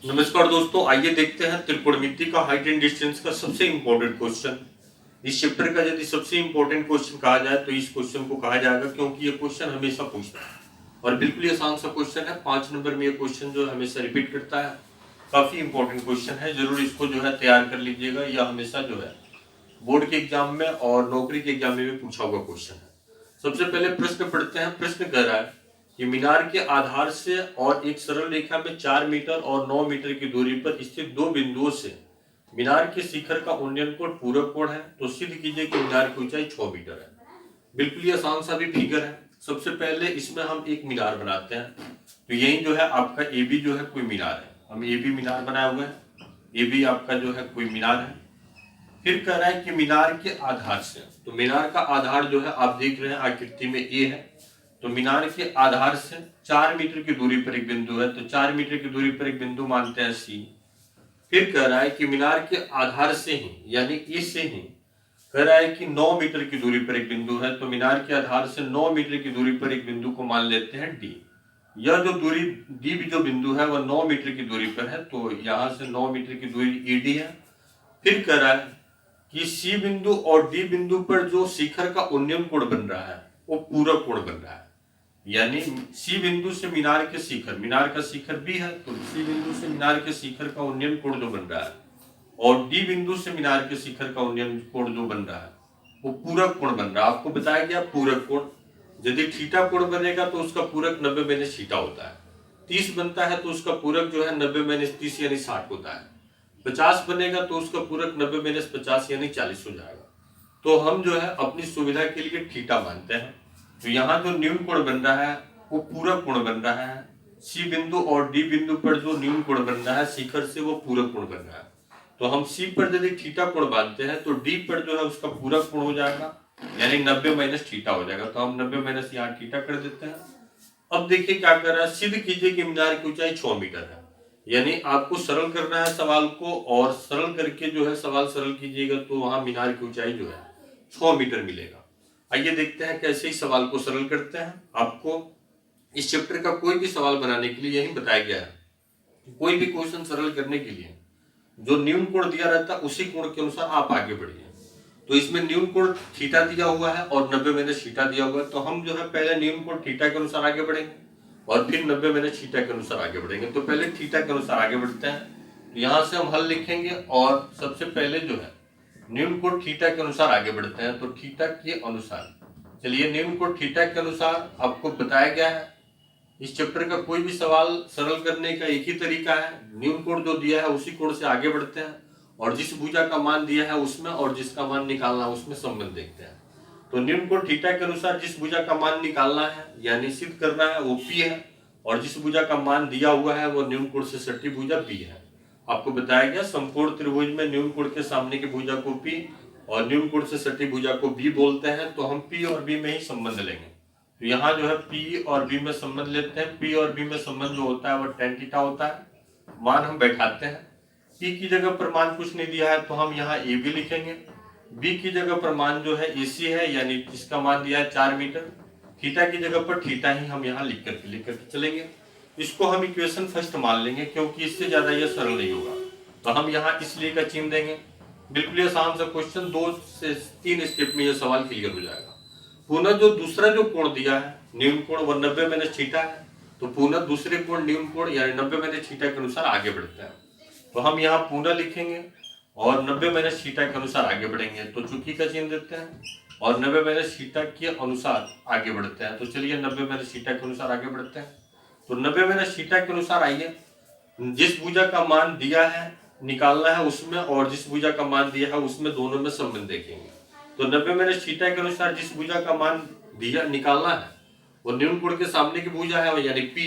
नमस्कार दोस्तों, आइए देखते हैं त्रिकोणमिति का हाइट एंड डिस्टेंस का सबसे इंपॉर्टेंट क्वेश्चन। इस चैप्टर का यदि सबसे इंपॉर्टेंट क्वेश्चन कहा जाए तो इस क्वेश्चन को कहा जाएगा, क्योंकि ये क्वेश्चन हमेशा पूछता है और बिल्कुल ही आसान सा क्वेश्चन है। 5 नंबर में ये क्वेश्चन जो है हमेशा रिपीट करता है। काफी इंपॉर्टेंट क्वेश्चन है, जरूर इसको जो है तैयार कर लीजिएगा। यह हमेशा जो है बोर्ड के एग्जाम में और नौकरी के एग्जाम में भी पूछा हुआ क्वेश्चन है। सबसे पहले प्रश्न पढ़ते हैं। प्रश्न कह रहा है कि मीनार के आधार से और एक सरल रेखा में 4 मीटर और 9 मीटर की दूरी पर स्थित दो बिंदुओं से मीनार के शिखर का उन्नयन कोण पूरक कोण है, तो सिद्ध कीजिए कि मीनार की ऊंचाई 6 मीटर है। बिल्कुल ही आसान सा भी फिगर है। सबसे पहले इसमें हम एक मीनार बनाते हैं, तो यही जो है आपका ए बी जो है कोई मीनार है। हम ए बी मीनार बनाए हुए हैं, ए बी आपका जो है कोई मीनार है। फिर कह रहा है कि मीनार के आधार से, तो मीनार का आधार जो है आप देख रहे हैं आकृति में ए है, तो मीनार के आधार से 4 मीटर की दूरी पर एक बिंदु है, तो 4 मीटर की दूरी पर एक बिंदु मानते हैं सी। फिर कह रहा है कि मीनार के आधार से ही यानी ए से ही कह रहा है कि 9 मीटर की दूरी पर एक बिंदु है, तो मीनार के आधार से 9 मीटर की दूरी पर एक बिंदु को मान लेते हैं डी। यह जो दूरी डी भी जो बिंदु है वह 9 मीटर की दूरी पर है, तो यहां से 9 मीटर की दूरी ई डी है। फिर कह रहा है कि सी बिंदु और डी बिंदु पर जो शिखर का उन्नयन कोण बन रहा है वो पूरक कोण बन रहा है। यानी सी बिंदु से मीनार के शिखर, मीनार का शिखर बी है, तो सी बिंदु से मीनार के शिखर का उन्नयन कोण जो बन रहा है और डी बिंदु से मीनार के शिखर का उन्नयन कोण जो बन रहा है वो पूरक कोण बन रहा है। आपको बताया गया पूरक कोण, यदि थीटा कोण बनेगा तो उसका पूरक 90 माइनस थीटा होता है। 30 बनता है तो उसका पूरक जो है 90 माइनस 30 यानी 60 होता है। 50 बनेगा तो उसका पूरक 90 माइनस 50 यानी 40 हो जाएगा। तो हम जो है अपनी सुविधा के लिए थीटा मानते हैं, तो यहाँ जो न्यून कोण बन रहा है वो पूरक कोण बन रहा है। सी बिंदु और डी बिंदु पर जो न्यून कोण बन रहा है शिखर से वो पूरक कोण बन रहा है, तो हम सी पर यदि थीटा कोण बांधते हैं तो डी पर जो है उसका पूरक कोण हो जाएगा, यानी 90 माइनस थीटा हो जाएगा। तो हम 90 माइनस यहाँ थीटा कर देते हैं। अब देखिए क्या कर रहा है, सिद्ध कीजिए कि मीनार की ऊंचाई 6 मीटर है। यानी आपको सरल करना है सवाल को, और सरल करके जो है सवाल सरल कीजिएगा तो वहां मीनार की ऊंचाई जो है 6 मीटर मिलेगा। आइए देखते हैं कैसे इस सवाल को सरल करते हैं। आपको इस चैप्टर का कोई भी सवाल बनाने के लिए यही बताया गया है। कोई भी क्वेश्चन सरल करने के लिए जो न्यून कोण दिया रहता है उसी कोण के अनुसार आप आगे बढ़िए। तो इसमें न्यून कोण थीटा दिया हुआ है और 90 माइनस थीटा दिया हुआ है, तो हम जो है पहले न्यून कोण थीटा के अनुसार आगे बढ़ेंगे और फिर 90 माइनस थीटा के अनुसार आगे बढ़ेंगे। तो पहले थीटा के अनुसार आगे बढ़ते हैं, तो यहाँ से हम हल लिखेंगे और सबसे पहले जो है न्यून कोण थीटा के अनुसार आगे बढ़ते हैं। तो थीटा के अनुसार चलिए, न्यून कोण थीटा के अनुसार आपको बताया गया है। इस चैप्टर का कोई भी सवाल सरल करने का एक ही तरीका है, न्यून कोण जो दिया है उसी कोण से आगे बढ़ते हैं और जिस भुजा का मान दिया है उसमें और जिसका मान निकालना है उसमें संबंध देखते हैं। तो न्यून कोण थीटा के अनुसार जिस भुजा का मान निकालना है यानी सिद्ध करना है वो पी है, और जिस भुजा का मान दिया हुआ है वो न्यून कोण से सटी भुजा बी है। आपको बताया गया समकोण त्रिभुज में न्यून कोण के सामने की भुजा को पी और न्यून कोण से सटी भुजा को बी बोलते हैं, तो हम पी और बी में ही संबंध लेंगे। तो यहाँ जो है P और B में संबंध लेते हैं। P और B में संबंध जो होता है वो tan थीटा होता है। मान हम बैठाते हैं। P की जगह पर मान कुछ नहीं दिया है तो हम यहाँ AB लिखेंगे। B की जगह पर मान जो है AC है, यानी जिसका मान दिया है 4 मीटर। थीटा की जगह पर थीटा ही हम यहाँ लिख करके चलेंगे। इसको हम इक्वेशन फर्स्ट मान लेंगे क्योंकि इससे ज्यादा यह सरल नहीं होगा, तो हम यहाँ इसलिए का चिन्ह देंगे। बिल्कुल आसान सा क्वेश्चन, 2 से 3 स्टेप में यह सवाल क्लियर हो जाएगा। पुनः जो दूसरा जो कोण दिया है न्यून कोण 90 माइनस थीटा है, तो पुनः दूसरे कोण न्यून कोण यानी 90 माइनस थीटा के अनुसार आगे बढ़ते हैं। तो हम यहाँ पुनः लिखेंगे और 90 माइनस थीटा के अनुसार आगे बढ़ेंगे, तो चुकी का चिन्ह देते हैं और 90 माइनस थीटा के अनुसार आगे बढ़ते हैं। तो चलिए 90 माइनस थीटा के अनुसार आगे बढ़ते हैं। तो 90 माइनस थीटा के अनुसार आइए, जिस भुजा का मान दिया है निकालना है उसमें और जिस भुजा का मान दिया है उसमें दोनों में संबंध देखेंगे। तो 90 माइनस थीटा के अनुसार जिस भुजा का मान दिया निकालना है वो न्यून कोण के सामने की भुजा है यानी P,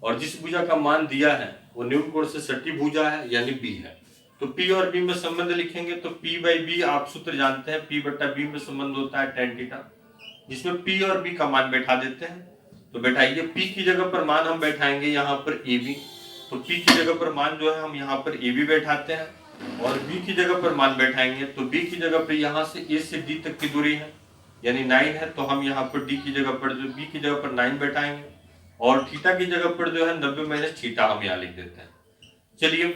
और जिस भुजा का मान दिया है वो न्यून कोण से सटी भुजा है यानी B है। तो P और B में संबंध लिखेंगे, तो P बाई B आप सूत्र जानते हैं, P बटा B में संबंध होता है tan थीटा, जिसमें P और B का मान बैठा देते हैं। तो बैठाइए, P की जगह पर मान हम बैठाएंगे यहाँ पर AB, तो P की जगह पर मान जो है हम यहाँ पर AB बैठाते हैं और B की जगह पर मान बैठाएंगे। तो B की जगह पर यहाँ से A से D तक की दूरी है यानी 9 है, तो हम यहाँ पर D की जगह पर जो B की जगह पर 9 बैठाएंगे और थीटा की जगह पर जो है 90 माइनस थीटा हम यहाँ लिख देते हैं। चलिए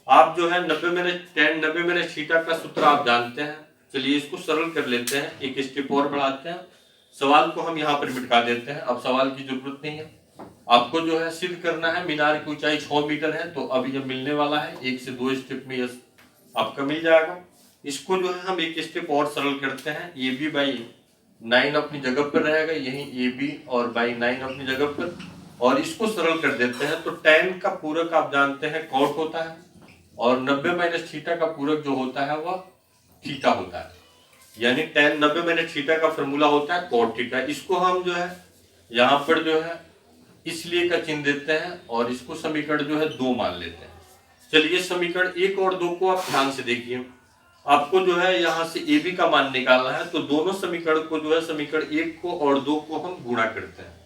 आप जो है 90 माइनस थीटा का सूत्र आप जानते हैं। चलिए इसको सरल कर लेते हैं, एक स्टेप और बढ़ाते हैं। सवाल को हम यहाँ पर मिटा देते हैं, अब सवाल की जरूरत नहीं है। आपको जो है सिद्ध करना है मीनार की ऊंचाई 6 मीटर है, तो अब ये मिलने वाला है, 1 से 2 स्टेप में यस आपका मिल जाएगा। इसको जो है हम एक स्टेप और सरल करते हैं, ए बी बाई 9 अपनी जगह पर रहेगा, यही ए बी और बाई 9 अपनी जगह पर, और इसको सरल कर देते हैं। तो tan का पूरक आप जानते हैं cot होता है, और 90 माइनस थीटा का पूरक जो होता है वह थीटा होता है, यानी tan 90 माइनस थीटा का फॉर्मूला होता है cot थीटा। इसको हम जो है यहाँ पर जो है इसलिए का चिन्ह देते हैं, और इसको समीकरण जो है 2 मान लेते हैं। चलिए समीकरण 1 और 2 को आप ध्यान से देखिए, आपको जो है यहाँ से ए बी का मान निकालना है, तो दोनों समीकरण को जो है समीकरण 1 को और 2 को हम गुणा करते हैं।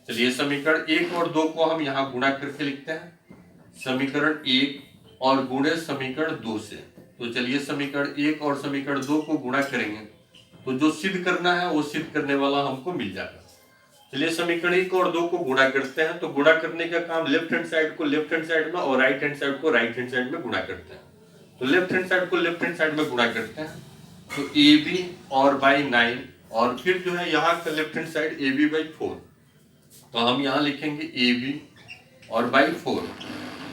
चलिए समीकरण 1 और 2 को हम यहाँ गुणा करके लिखते हैं, समीकरण 1 और गुणे समीकरण 2 से। तो चलिए समीकरण 1 और समीकरण 2 को गुणा करेंगे, तो जो सिद्ध करना है वो सिद्ध करने वाला हमको मिल जाएगा। चलिए समीकरण 1 और 2 को गुणा करते हैं, तो गुणा करने का काम लेफ्ट हैंड साइड को लेफ्ट हैंड साइड में और राइट हैंड साइड को राइट हैंड साइड में गुणा करते हैं। तो लेफ्ट हैंड साइड को लेफ्ट हैंड साइड में गुणा करते हैं, तो ए बी और बाई 9, और फिर जो है यहाँ का left hand side A B by 4, तो हम यहाँ लिखेंगे ए बी और बाई 4।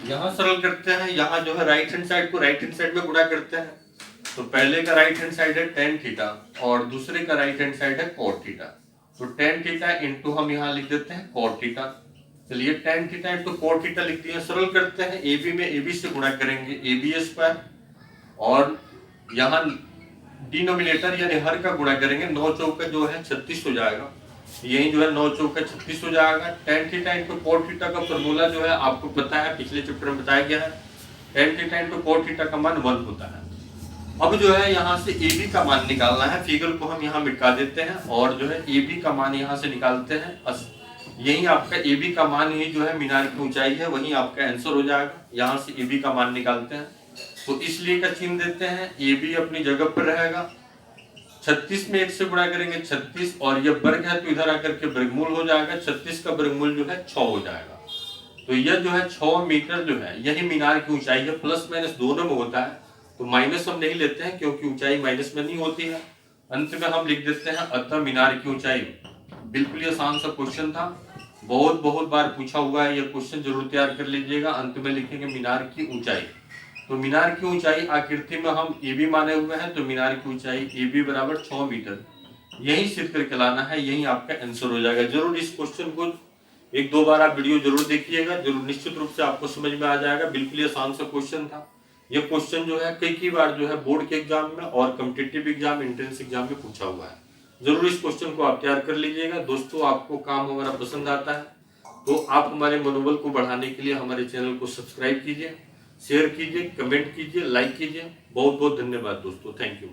यहाँ सरल करते हैं, यहाँ जो है राइट हैंड साइड को राइट हैंड साइड में गुणा करते हैं, तो पहले का राइट हैंड साइड है tan थीटा और दूसरे का राइट हैंड साइड है cot थीटा। तो tan थीटा इंटू हम यहाँ लिख देते हैं cot थीटा। चलिए tan theta into cot theta लिख दिया। सरल करते हैं, ए बी में ए बी से गुणा करेंगे ए बी स्क्वायर, और यहाँ डिनोमिनेटर यानी हर का गुणा करेंगे, 9 चौका जो है 36 हो जाएगा, यही जो है 9 चौका 36 हो जाएगा। tan theta into cot theta का फॉर्मूला जो है आपको पता है, पिछले चैप्टर में बताया गया है, tan theta into cot theta का मान 1 होता है। अब जो है यहाँ से ए बी का मान निकालना है, फिगर को हम यहाँ मिटा देते हैं, और जो है ए बी का मान यहाँ से निकालते हैं। यही आपका ए बी का मान ही जो है मीनार की ऊंचाई है, वही आपका आंसर हो जाएगा। यहाँ से ए बी का मान निकालते हैं, तो इसलिए का चिन्ह देते हैं, ए बी अपनी जगह पर रहेगा। 36 में 1 से गुणा करेंगे 36, और ये वर्ग है तो इधर आकर के वर्गमूल हो जाएगा, 36 का वर्गमूल जो है 6 हो जाएगा। तो यह जो है 6 मीटर जो है यही मीनार की ऊंचाई है। प्लस माइनस दोनों में होता है, तो माइनस हम नहीं लेते हैं क्योंकि ऊंचाई माइनस में नहीं होती है। अंत में हम लिख देते हैं अतः मीनार की ऊंचाई। बिल्कुल आसान सा क्वेश्चन था, बहुत बार पूछा हुआ है, यह क्वेश्चन जरूर तैयार कर लीजिएगा। अंत में लिखेंगे मीनार की ऊंचाई। तो मीनार की ऊंचाई आकृति में हम ए बी माने हुए हैं, तो मीनार की ऊंचाई ए बी बराबर 6 मीटर, यही सिद्ध करके लाना है, यही आपका आंसर हो जाएगा। जरूर इस क्वेश्चन को 1-2 बार आप वीडियो जरूर देखिएगा, जरूर निश्चित रूप से आपको समझ में आ जाएगा। बिल्कुल आसान सा क्वेश्चन था। ये क्वेश्चन जो है कई बार जो है बोर्ड के एग्जाम में और कॉम्पिटिटिव एग्जाम, एंट्रेंस एग्जाम में पूछा हुआ है। जरूर इस क्वेश्चन को आप तैयार कर लीजिएगा। दोस्तों आपको काम हमारा पसंद आता है तो आप हमारे मनोबल को बढ़ाने के लिए हमारे चैनल को सब्सक्राइब कीजिए, शेयर कीजिए, कमेंट कीजिए, लाइक कीजिए। बहुत धन्यवाद दोस्तों, थैंक यू।